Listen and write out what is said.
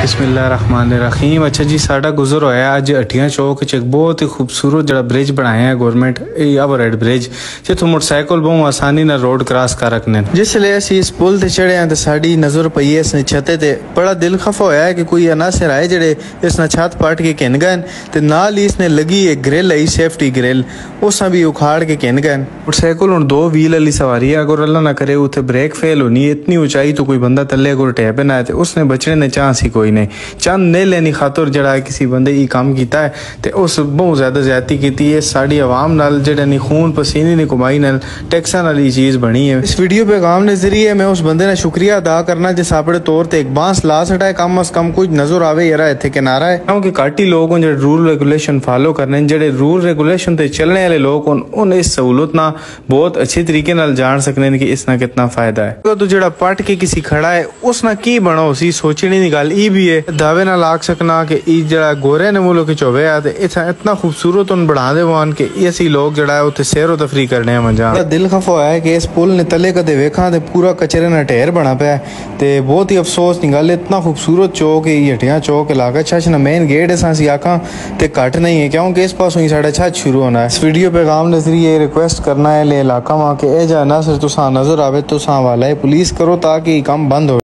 बिस्मिल्लाहिर्रहमानिर्रहीम। अच्छा जी, साडा गुजर होया अज हट्टियां चौक च एक बहुत ही खूबसूरत जड़ा ब्रिज बनाया है गवर्नमेंट, ओवरहेड ब्रिज जितों मोटरसाइकिल बहुत आसानी नाल रोड क्रॉस कर रखने। जिसले असी इस पुल ते चढ़े तो साड़ी नजर पई है इस छते ते। बड़ा दिल खफा होया है कि कोई अनासर आए जेड़े इस छत पाट के किन गए ते नाल ही इसने लगी एक ग्रिल आई, सेफ्टी ग्रिल, उस भी उखाड़ के किन गए। मोटरसाइकिल हुण दो व्हील वाली सवारी है, अगर अल्लाह ना करे उथे ब्रेक फेल होनी, इतनी ऊंचाई तो कोई बंदा तले अगर टैप ना है तो उसने बचने ने चांस ही कोई नहीं। चंद ने लेनी खातर जड़ा किसी बंदे ही काम किया है तो उस बहुत ज्यादा ज्यादती की है। साड़ी आवाम नाल जड़ा नहीं खून पसीने नहीं कमाई नाल टैक्सा वाली चीज बनी है। इस वीडियो पैगाम के जरिए मैं उस बंदे ने शुक्रिया अदा करना जिस अपने तौर पर एक बांस ला सटा है, कम अज कम कुछ नजर आवे यार इतने किनारा है। क्योंकि घट ही लोग जो रूल रेगुलेशन फॉलो करने, जो रूल रेगुलेशन से चलने वाले लोग उन इस सहूलत ना बहुत अच्छे तरीके नाल जान सकने कि इसना कितना फायदा है। तो जड़ा पट के किसी खड़ा है उसना की बनो सी सोचने की गल ई भी है। दावे ना लाग सकना कि ई जड़ा गोरे ने मुल्क चोवे आ इतना खूबसूरत उन बढ़ा दे वन कि ऐसी लोग जड़ा है उत्थे सैरो तफरी करने मजा। दिल खफा है कि इस पुल ने तले कदे वेखा ते पूरा कचरे ना ढेर बना पाया ते बहुत ही अफसोस की गल। इतना खूबसूरत चौक है हट्टियां चौक इलाका छछ ना मेन गेट है असी आखा ते घट नहीं है क्योंकि इस पासों ही साढ़ा छछ शुरू होना है। इस वीडियो पैगाम के जरिए रिक्वेस्ट करना है ले इलाका वहाँ के ए जा ना सिर तुसा नजर आवे तुसा वाला है पुलिस करो ताकि काम बंद हो।